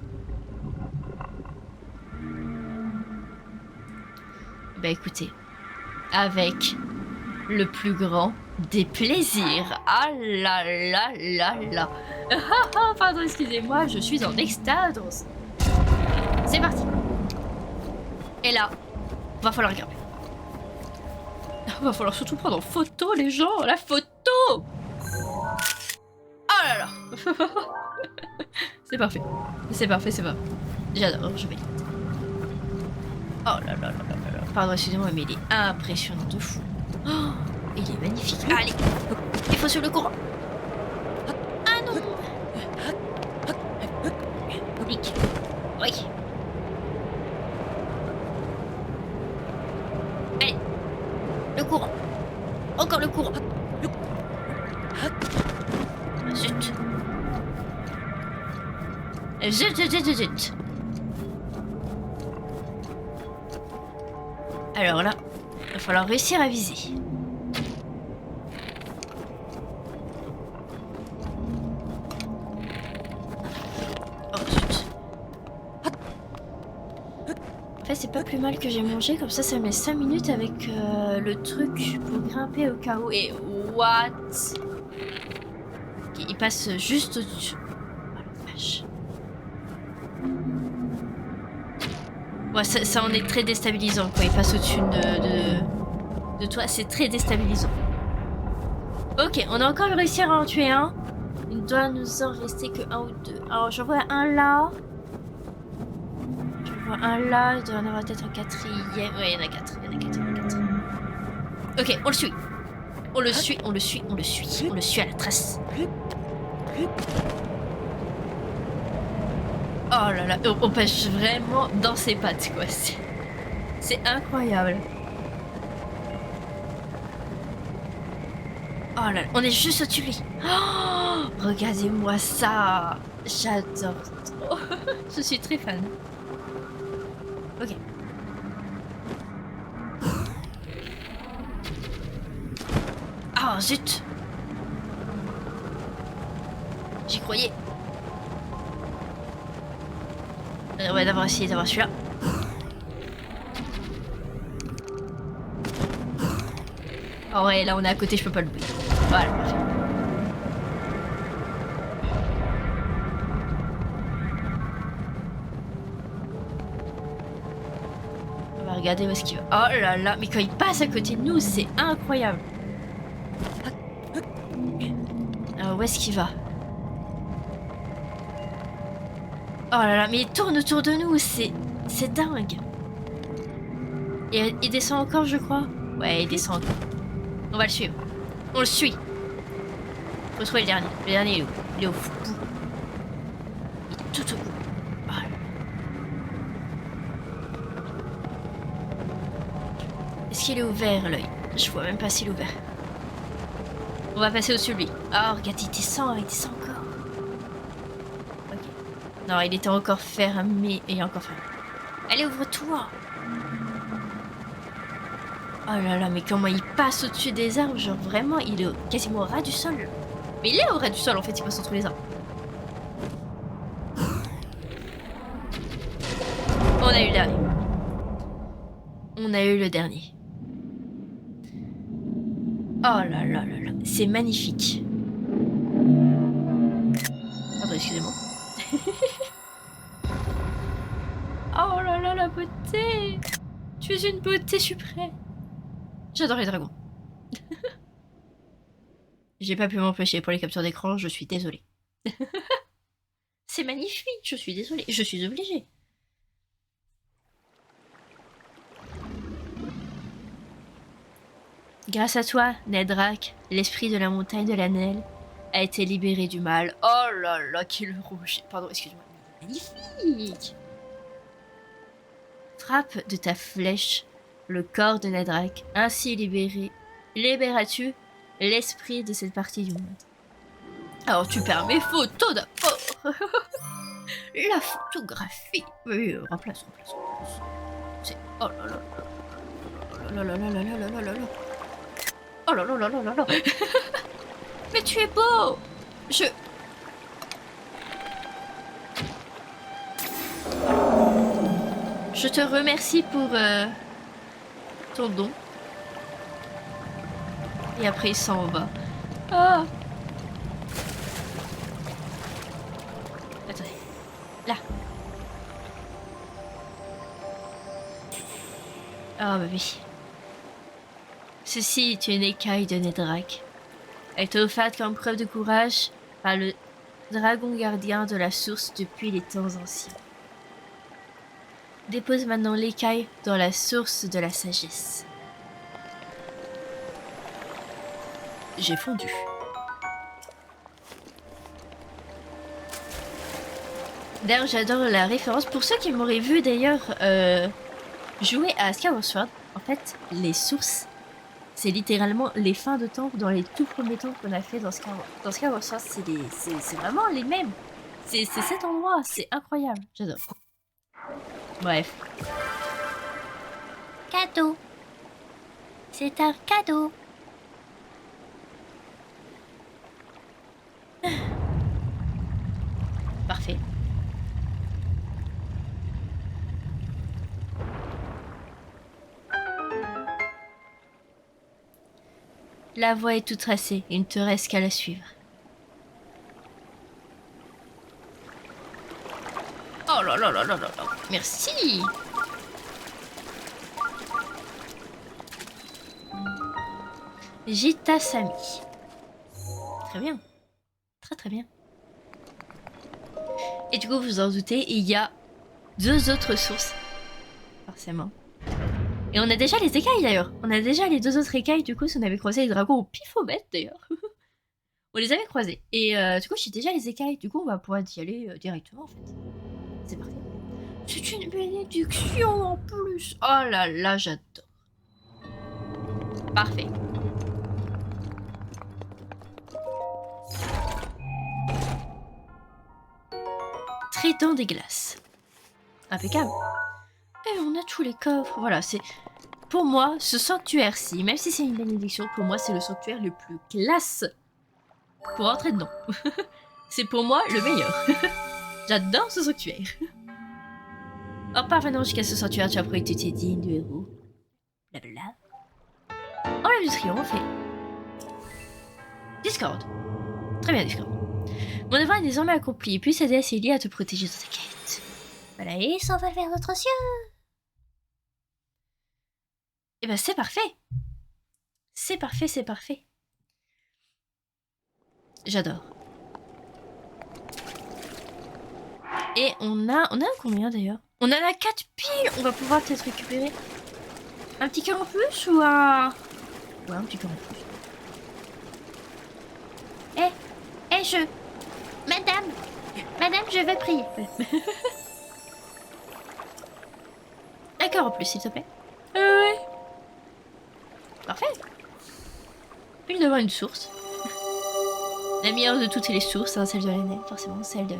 Bah écoutez, avec le plus grand des plaisirs. Ah là là là là. Pardon, excusez-moi, je suis en extase. C'est parti. Et là, va falloir regarder. Va falloir surtout prendre en photo les gens, la photo. Oh là là. C'est parfait. C'est parfait, c'est parfait. J'adore, je vais. Oh là là là là là. Pardon, excusez-moi, mais il est impressionnant de fou. Oh, il est magnifique. Allez, il faut sur le courant. Ah non. Nick. Oui. Allez, le courant. Encore le courant. Zut. Zut, zut, zut, zut. Alors là, il va falloir réussir à viser. Oh zut. En fait, c'est pas plus mal que j'ai mangé, comme ça met 5 minutes avec le truc pour grimper au chaos. Et what? Okay, il passe juste au-dessus. Oh la vache. Ouais, ça en est très déstabilisant quand il passe au-dessus de toi, c'est très déstabilisant. Ok, on a encore réussi à en tuer un. Il doit nous en rester que un ou deux. Alors j'en vois un là. J'en vois un là, il doit en avoir peut-être un quatrième. Ouais, il y en a quatre, il y en a quatre, il y en a quatre. Ok, on le suit. On le suit, on le suit, on le suit. On le suit à la trace. Oh là là, on pêche vraiment dans ses pattes, quoi. C'est incroyable. Oh là là, on est juste au-dessus de lui. Oh, regardez-moi ça. J'adore trop. Je suis très fan. Ok. Oh zut. J'y croyais. On va d'abord essayer d'avoir celui-là. Oh ouais, là on est à côté, je peux pas le louper. Voilà, parfait. On va regarder où est-ce qu'il va. Oh là là, mais quand il passe à côté de nous, c'est incroyable. Alors où est-ce qu'il va? Oh là là, mais il tourne autour de nous, c'est dingue. Et il descend encore, je crois. Ouais, il descend encore. On va le suivre. On le suit. Faut trouver le dernier. Le dernier, il est où? Il est au bout. Il est tout au bout. Oh là là. Est-ce qu'il est ouvert, l'œil? Je vois même pas s'il est ouvert. On va passer au-dessus de lui. Oh, regarde, il descend encore. Ok. Non, il était encore fermé. Et encore fermé. Allez, ouvre-toi. Oh là là, mais comment il passe au-dessus des arbres, genre vraiment, il est quasiment au ras du sol. Mais il est au ras du sol en fait, il passe entre les arbres. On a eu le dernier. On a eu le dernier. Oh là là là là, c'est magnifique. Ah bah excusez-moi. Oh là là, la beauté. Tu es une beauté suprême. J'adore les dragons. J'ai pas pu m'empêcher pour les captures d'écran, je suis désolée. C'est magnifique, je suis désolée, je suis obligée. Grâce à toi, Nedrak, l'esprit de la montagne de la Nelle, a été libéré du mal. Oh là là, quel rouge. Pardon, excuse-moi. Magnifique. Frappe de ta flèche le corps de Nedrak, ainsi libéré. Libéras-tu l'esprit de cette partie du monde? Alors tu perds mes photos d'abord. La photographie. Oui, remplace. C'est... Oh là là. Oh là là là là là là là là là. Oh là là là là là là. Mais tu es beau. Je te remercie pour ton don. Et après il s'en va. Ah. Attendez. Là. Ah bah oui. Ceci est une écaille de Nedrak. Elle est offerte comme preuve de courage par le dragon gardien de la source depuis les temps anciens. Dépose maintenant l'écaille dans la source de la sagesse. J'ai fondu. D'ailleurs, j'adore la référence. Pour ceux qui m'auraient vu d'ailleurs jouer à Skyward Sword, en fait, les sources, c'est littéralement les fins de temple dans les tout premiers temples qu'on a fait dans Skyward Sword. C'est vraiment les mêmes. C'est cet endroit, c'est incroyable. J'adore. Bref. Cadeau. C'est un cadeau. Parfait. La voie est toute tracée, il ne te reste qu'à la suivre. Oh là là là là là là. Merci. Gita Sami. Très bien. Très bien. Et du coup, vous en doutez, il y a 2 autres sources. Forcément. Et on a déjà les écailles d'ailleurs. On a déjà les 2 autres écailles, du coup, si on avait croisé les dragons au pifomètre d'ailleurs. On les avait croisés. Et du coup, j'ai déjà les écailles. Du coup, on va pouvoir y aller directement en fait. C'est parti. C'est une bénédiction en plus. Oh là là, j'adore. Parfait. Trident des glaces. Impeccable. Et on a tous les coffres. Voilà, c'est... Pour moi, ce sanctuaire-ci, même si c'est une bénédiction, pour moi, c'est le sanctuaire le plus classe pour entrer dedans. C'est pour moi le meilleur. J'adore ce sanctuaire. En parvenant jusqu'à ce sanctuaire, tu as prouvé que tu étais digne du héros. Blablabla. Enlève du triomphe et... Discord. Très bien, Discord. Mon devoir est désormais accompli. Puis aider à Célie à te protéger dans ta quête. Voilà, et s'envole vers notre cieux. Et ben c'est parfait. C'est parfait. J'adore. Et on a combien d'ailleurs? On en a 4 piles. On va pouvoir peut-être récupérer un petit cœur en plus ou un... Ouais, un petit cœur en plus. Madame, je veux prier. Un cœur en plus, s'il te plaît. Ouais. Parfait. Puis d'avoir une source. La meilleure de toutes les sources, hein, celle de la neige, forcément, celle de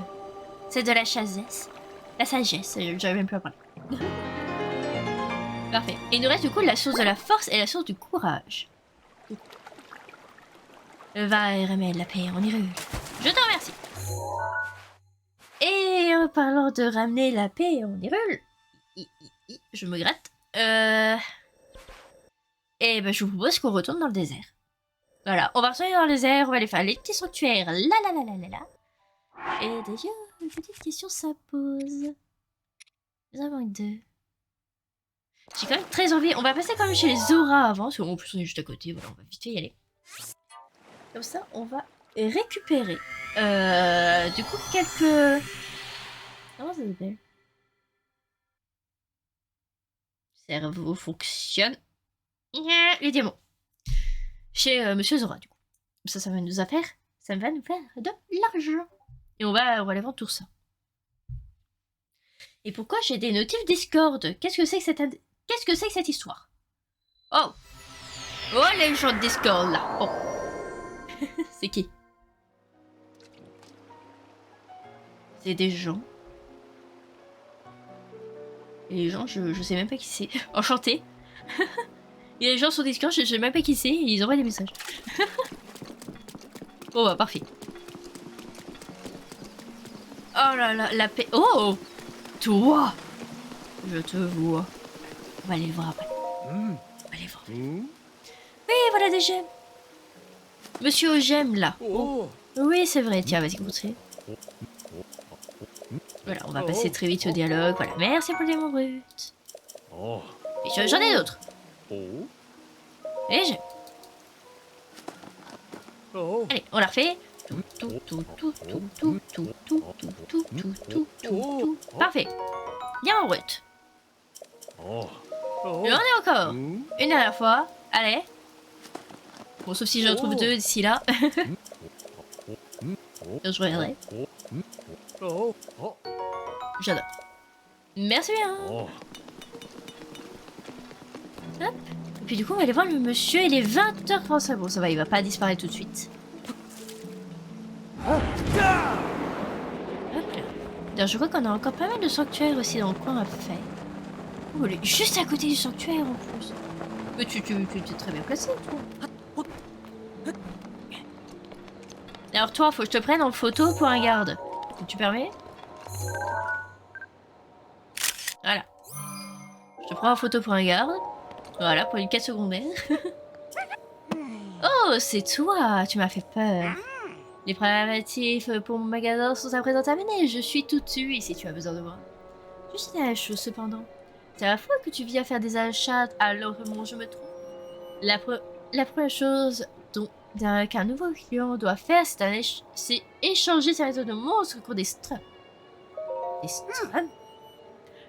la sagesse. La sagesse, j'arrive même plus à parler. Parfait. Et il nous reste du coup la source de la force et la source du courage. Va et ramène la paix en Hyrule. Je te remercie. Et en parlant de ramener la paix en Hyrule, je me gratte. Et ben je vous propose qu'on retourne dans le désert. Voilà, on va retourner dans le désert, on va aller faire les petits sanctuaires. Et d'ailleurs, une petite question ça pose. Nous avons 2. J'ai quand même très envie. On va passer quand même chez les Zora avant, parce qu'en plus on est juste à côté. Voilà, on va vite fait y aller. Comme ça, on va récupérer. Du coup, quelques... Comment ça s'appelle? Cerveau fonctionne. Les diamants. Chez Monsieur Zora, du coup. Ça va nous faire de l'argent. Et on va aller vendre tout ça. Et pourquoi j'ai des notifs Discord? Qu'est-ce que c'est que cette histoire? Oh les gens de Discord là. Oh. C'est qui? C'est des gens. Et les gens, je sais même pas qui c'est. Enchanté. Il y a des gens sur Discord, je sais même pas qui c'est, et ils envoient des messages. Bon bah parfait. Oh là là, la paix. Oh! Toi! Je te vois. On va aller le voir après. On va aller voir. Oui, voilà des gemmes. Monsieur aux gemmes là. Oh. Oui, c'est vrai. Tiens, vas-y, continue. Voilà, on va passer très vite au dialogue. Voilà, merci pour le diamant brut. Et j'en ai d'autres. Et j'ai. Allez, on la refait. Tout. Parfait. Diamant brut. J'en ai encore. Une dernière fois. Allez. Bon, sauf si j'en trouve deux d'ici là. Je reviendrai. J'adore. Merci bien. Hop. Et puis du coup, on va aller voir le monsieur. Il est 20h français. Bon, ça va, il va pas disparaître tout de suite. Hop là. D'ailleurs, je crois qu'on a encore pas mal de sanctuaires aussi dans le coin à faire. Oh, il est juste à côté du sanctuaire en plus. Mais tu t'es très bien placé, toi. Alors toi, faut que je te prenne en photo pour un garde. Tu permets? Voilà. Je te prends en photo pour un garde. Voilà, pour une quête secondaire. Oh, c'est toi! Tu m'as fait peur. Les préparatifs pour mon magasin sont à présent terminés. Je suis tout dessus si tu as besoin de moi. Juste une dernière chose cependant. C'est à la fois que tu viens faire des achats alors que je me trompe. La première chose qu'un nouveau client doit faire, c'est échanger sa méthode de monstre contre des strums. Des strums?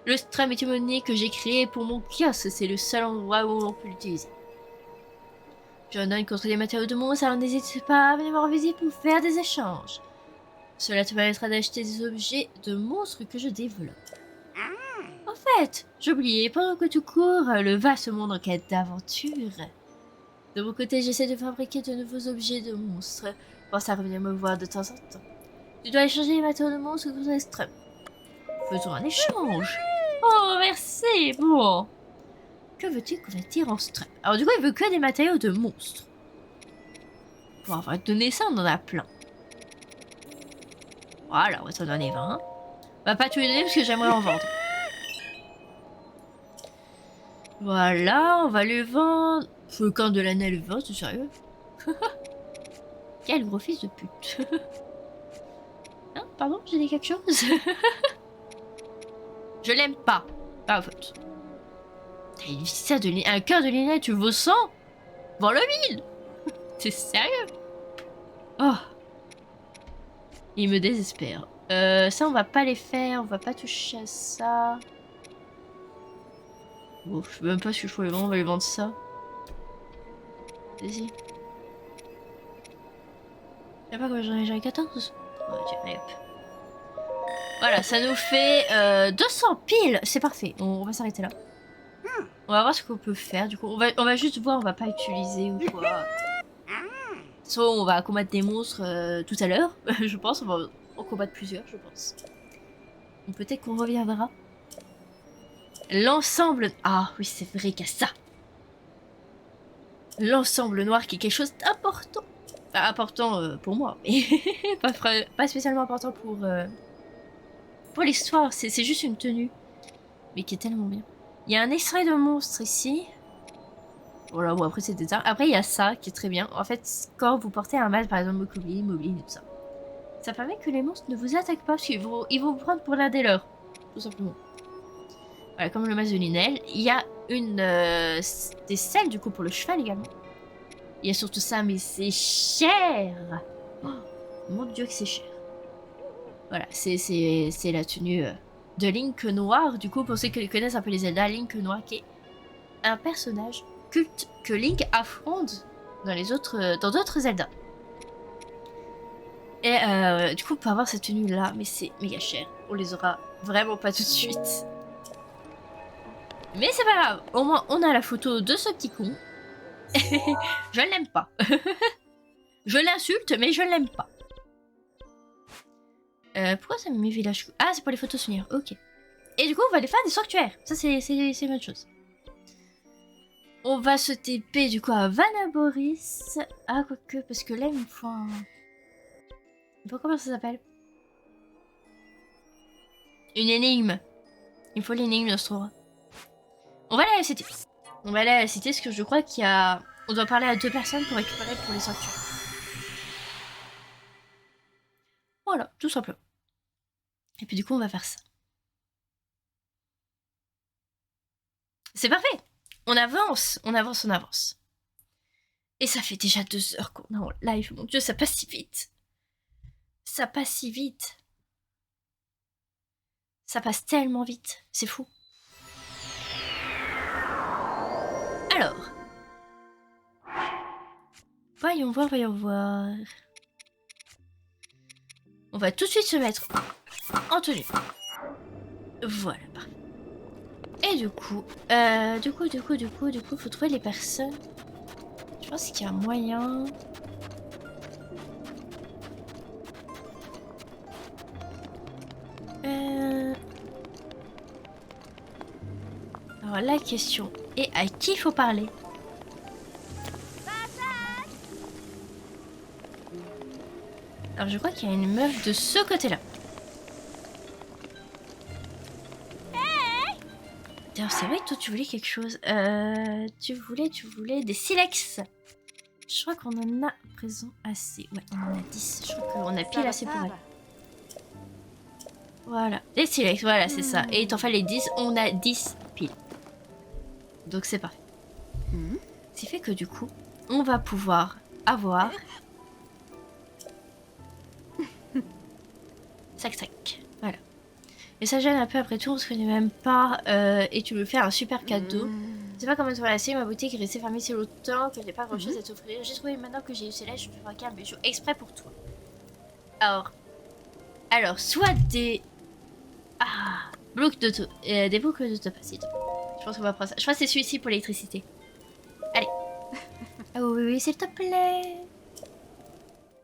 Le strum est une monnaie que j'ai créée pour mon kiosque. C'est le seul endroit où on peut l'utiliser. Je donne contre des matériaux de monstres, alors n'hésite pas à venir me voir visite pour faire des échanges. Cela te permettra d'acheter des objets de monstres que je développe. En fait, j'ai oublié, pendant que tu cours le vaste monde en quête d'aventure. De mon côté, j'essaie de fabriquer de nouveaux objets de monstres. Pense à revenir me voir de temps en temps. Tu dois échanger les matériaux de monstres contre les strums. Faisons un échange. Oh, merci. Bon. Que veux-tu convertir en strum? Alors du coup, il veut que des matériaux de monstres. Bon, on va te donner ça, on en a plein. Voilà, on va t'en donner 20. On va pas te les donner parce que j'aimerais en vendre. Voilà, on va le vendre. Faut le camp de l'année le vendre, c'est sérieux? Quel gros fils de pute. Hein, pardon, j'ai dit quelque chose? Je l'aime pas. Pas faute. T'as une ça de un cœur de Lina, tu vaux 100? Vends le 1000. T'es sérieux? Oh. Il me désespère. Ça, on va pas les faire. On va pas toucher à ça. Bon, je sais même pas si je peux les vendre. On va les vendre ça. Vas-y. Je sais pas combien j'en ai 14. Ouais, tiens, allez hop. Voilà, ça nous fait 200 piles. C'est parfait. On va s'arrêter là. On va voir ce qu'on peut faire. Du coup, on va juste voir. On va pas utiliser ou quoi. Soit on va combattre des monstres tout à l'heure. Je pense. On va en combattre plusieurs, je pense. Peut-être qu'on reviendra. L'ensemble... Ah oui, c'est vrai qu'il y a ça. L'ensemble noir qui est quelque chose d'important. Enfin, important pour moi. Mais pas spécialement important pour l'histoire. C'est juste une tenue. Mais qui est tellement bien. Il y a un extrait de monstre ici. Voilà, bon après c'est des arts. Après il y a ça qui est très bien. En fait, quand vous portez un masque, par exemple Moblin et tout ça, ça permet que les monstres ne vous attaquent pas parce qu'ils vont vous prendre pour l'un des leurs. Tout simplement. Voilà, comme le masque de Linel. Il y a des selles du coup pour le cheval également. Il y a surtout ça, mais c'est cher. Oh, mon dieu que c'est cher. Voilà, c'est la tenue de Link Noir. Du coup, pour ceux qui connaissent un peu les Zelda, Link Noir qui est un personnage culte que Link affronte dans d'autres Zelda. Et du coup, pour avoir cette tenue là, mais c'est méga cher. On les aura vraiment pas tout de suite. Mais c'est pas grave, au moins on a la photo de ce petit con. Je l'aime pas. Je l'insulte, mais je l'aime pas. Pourquoi ça me met village? Ah, c'est pour les photos souvenirs, ok. Et du coup, on va aller faire des sanctuaires. Ça, c'est une bonne chose. On va se TP du coup à Vanaboris. Ah, quoique, parce que là, il me faut un... Il me faut comment ça s'appelle? Une énigme. Il me faut l'énigme de ce tour. On va aller à la cité. On va aller à la cité parce que je crois qu'il y a... On doit parler à 2 personnes pour récupérer pour les sanctuaires. Voilà, tout simplement. Et puis du coup, on va faire ça. C'est parfait. On avance, on avance, on avance. Et ça fait déjà 2 heures qu'on est en live. Mon Dieu, ça passe si vite. Ça passe si vite. Ça passe tellement vite. C'est fou. Alors. Voyons voir, voyons voir. On va tout de suite se mettre en tenue. Voilà, parfait. Et du coup, faut trouver les personnes. Je pense qu'il y a moyen. Alors la question est à qui il faut parler? Alors je crois qu'il y a une meuf de ce côté-là. D'ailleurs, c'est vrai que toi tu voulais quelque chose. Tu voulais des silex. Je crois qu'on en a présent assez. Ouais, on en a 10. Je crois qu'on a pile assez pour elle. Voilà, les silex, voilà, c'est ça. Et il t'en fallait 10, on a 10 piles. Donc c'est parfait. Ce qui fait que du coup, on va pouvoir avoir... Sac. Voilà. Et ça gêne un peu après tout, on se connaît même pas. Et tu me fais un super cadeau. Je sais pas comment te remercier, ma boutique est restée fermée si longtemps que j'ai pas grand chose à t'offrir. J'ai trouvé maintenant que j'ai eu celle-là, je te ferai un bijou exprès pour toi. Alors, soit des... Ah, des boucles de topaz. Je pense qu'on va prendre ça. Je crois que c'est celui-ci pour l'électricité. Allez. Ah oui, s'il te plaît.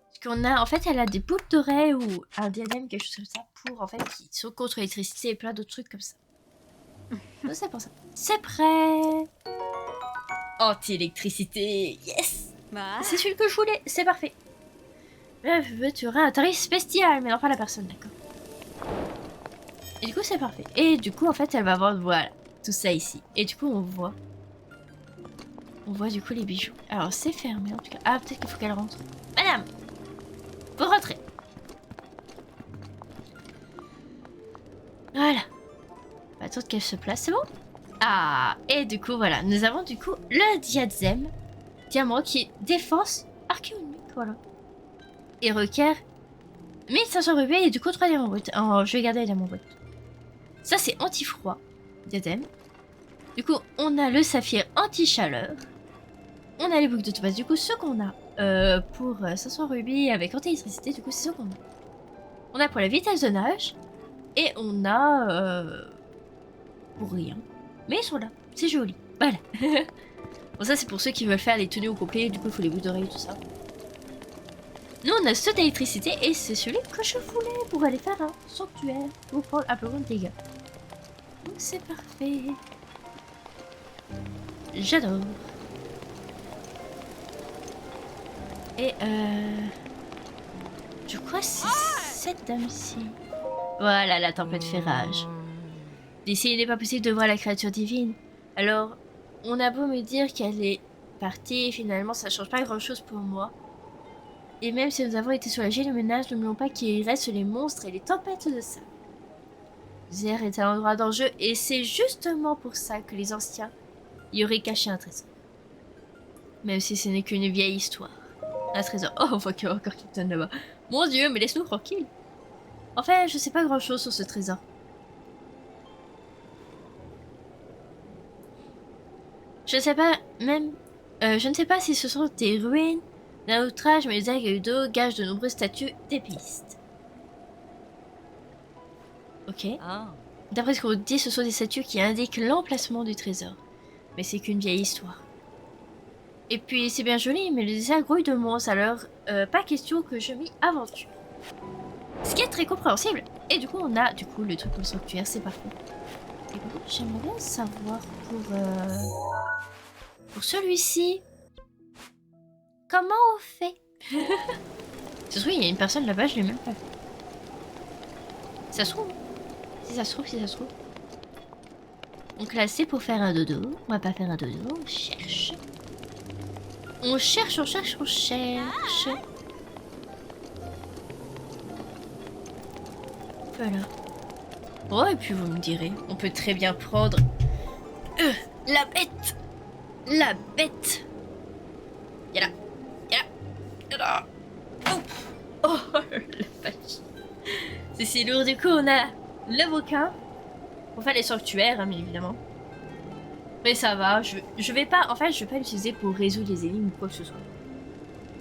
Parce qu'on a, en fait, elle a des boucles d'oreilles ou un diadème, quelque chose comme ça, pour, en fait, qui sont contre l'électricité et plein d'autres trucs comme ça. Donc c'est pour ça. C'est prêt. Anti-électricité, yes. C'est celui que je voulais, c'est parfait. Tu auras un tarif spécial, mais non pas la personne, d'accord. Et du coup, c'est parfait. Et du coup, en fait, elle va avoir, voilà, tout ça ici. Et du coup, on voit du coup les bijoux. Alors, c'est fermé en tout cas. Ah, peut-être qu'il faut qu'elle rentre. Madame, vous rentrez. Voilà. On va attendre qu'elle se place, c'est bon? Ah, et du coup, voilà. Nous avons du coup le diamant qui est défense archéologique, voilà. Et requiert 1500 rubis et du coup 3 diamants bruts. Oh, je vais garder les diamants bruts. Ça, c'est anti-froid, diadème. Du coup, on a le saphir anti-chaleur. On a les boucles de topaz. Du coup, ce qu'on a pour 500 rubis avec anti-électricité, du coup, c'est ce qu'on a. On a pour la vitesse de nage. Et on a... pour rien. Mais ils sont là. C'est joli. Voilà. Bon, ça, c'est pour ceux qui veulent faire les tenues au complet. Du coup, il faut les boucles d'oreilles et tout ça. Nous, on a ceux d'électricité et c'est celui que je voulais pour aller faire un sanctuaire pour prendre un peu moins de dégâts. Donc, c'est parfait. J'adore. Et je crois que c'est cette dame-ci. Voilà, la tempête fait rage. D'ici, il n'est pas possible de voir la créature divine. Alors, on a beau me dire qu'elle est partie, finalement, ça change pas grand-chose pour moi. Et même si nous avons été soulagés, le ménage, n'oublions pas qu'il reste les monstres et les tempêtes de sable. Zer est un endroit dangereux et c'est justement pour ça que les anciens y auraient caché un trésor. Même si ce n'est qu'une vieille histoire. Un trésor. Oh, on voit qu'il y a encore Captain là-bas. Mon Dieu, mais laisse-nous tranquille. Enfin, je sais pas grand-chose sur ce trésor. Je sais pas, même... je ne sais pas si ce sont des ruines d'un outrage, mais les algues d'eau gagent de nombreuses statues d'épistes. Ok. D'après ce qu'on dit, ce sont des statues qui indiquent l'emplacement du trésor. Mais c'est qu'une vieille histoire. Et puis, c'est bien joli, mais le désert grouille de monstres, alors pas question que je m'y aventure. Ce qui est très compréhensible. Et du coup, on a le truc pour le sanctuaire, c'est parfait. Et du coup, j'aimerais bien savoir pour celui-ci, comment on fait? Ça se trouve, il y a une personne là-bas, je l'ai même pas vu. Ça se trouve. Si ça se trouve, si ça se trouve. Donc là, c'est pour faire un dodo. On va pas faire un dodo, on cherche. On cherche, on cherche, on cherche. Voilà. Oh, et puis vous me direz, on peut très bien prendre... la bête. La bête. Y'a là. Y'a là. Y'a là. Oh, la vache. C'est si lourd. Du coup, on a l'avocat. Pour faire les sanctuaires, hein, bien évidemment. Mais ça va, je vais pas... En fait, je vais pas l'utiliser pour résoudre les énigmes ou quoi que ce soit.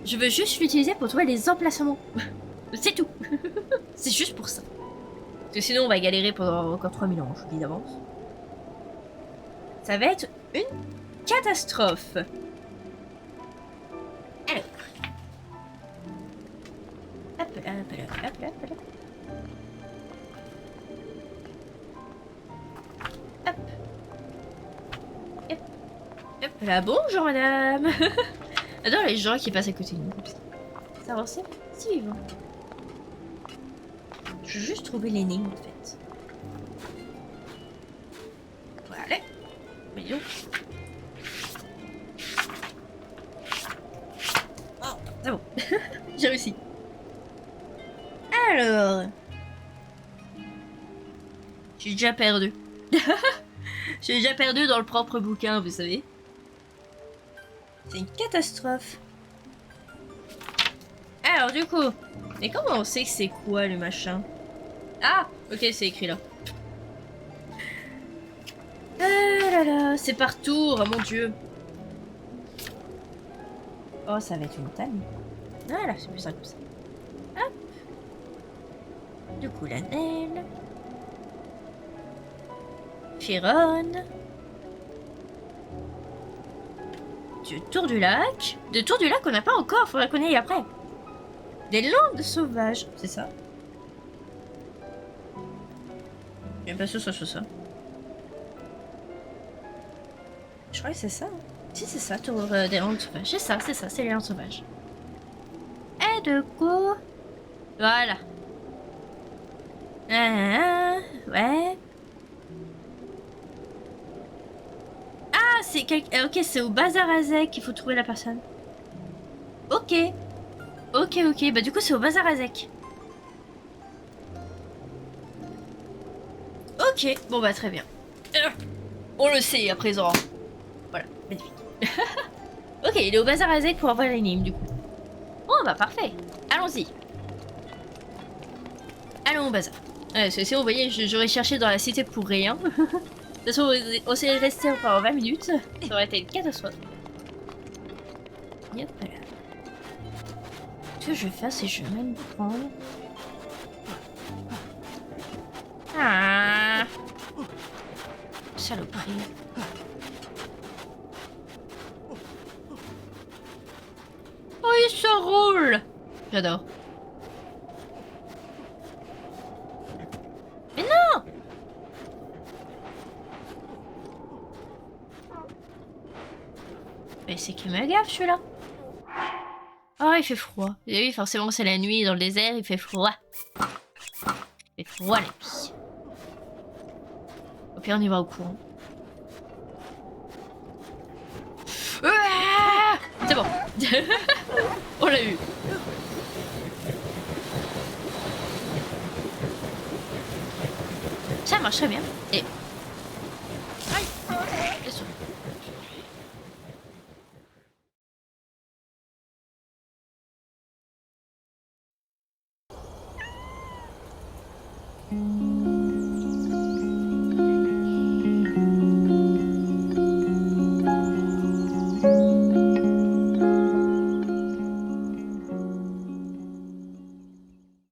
Je veux juste l'utiliser pour trouver les emplacements. C'est tout. C'est juste pour ça. Parce que sinon, on va galérer pendant encore 3000 ans, je vous dis d'avance. Ça va être une catastrophe. Alors. Hop là, hop là, hop là, hop là. Hop. Hop. Hop là, bonjour madame. J'adore les gens qui passent à côté de nous. Ça avance si vivant. Je veux juste trouver l'énigme en fait. Voilà. Mais donc. Oh, c'est bon. J'ai réussi. Alors. J'ai déjà perdu. J'ai déjà perdu dans le propre bouquin, vous savez. C'est une catastrophe. Alors du coup, et comment on sait que c'est quoi le machin? Ah, ok, c'est écrit là. Ah là là, c'est par tour, oh mon dieu. Oh, ça va être une table. Voilà, c'est plus simple que ça. Hop. Du coup, la naine. Chiron. Du tour du lac. De tour du lac, on n'a pas encore, faudra qu'on aille après. Des landes sauvages, c'est ça? Je pas sûr que ce soit ça. Je crois que c'est ça. Hein. Si, c'est ça, tour des landes sauvages. C'est ça, c'est les landes sauvages. Et du coup... Voilà. Ouais. Ah, c'est ok, c'est au Bazar Azek qu'il faut trouver la personne. Ok. Ok, bah du coup c'est au Bazar Azek. Ok, bon bah très bien. On le sait à présent. Voilà, magnifique. Ok, il est au Bazar Azek pour avoir l'énigme du coup. Bon bah parfait, allons-y. Allons au bazar. Si vous voyez, j'aurais cherché dans la cité pour rien. De toute façon, on s'est resté encore 20 minutes. Ça aurait été une catastrophe. Yep, là. Ce que je vais faire, c'est que je vais même prendre... Ah, saloperie. Oh, il se roule. J'adore. Mais non. Mais c'est qui me gaffe celui-là. Oh, il fait froid. Et oui, forcément, c'est la nuit dans le désert, il fait froid. Il fait froid la nuit. Au pire, on y va au courant. Ah, c'est bon. On l'a eu. Ça marche très bien. Et... Bien sûr.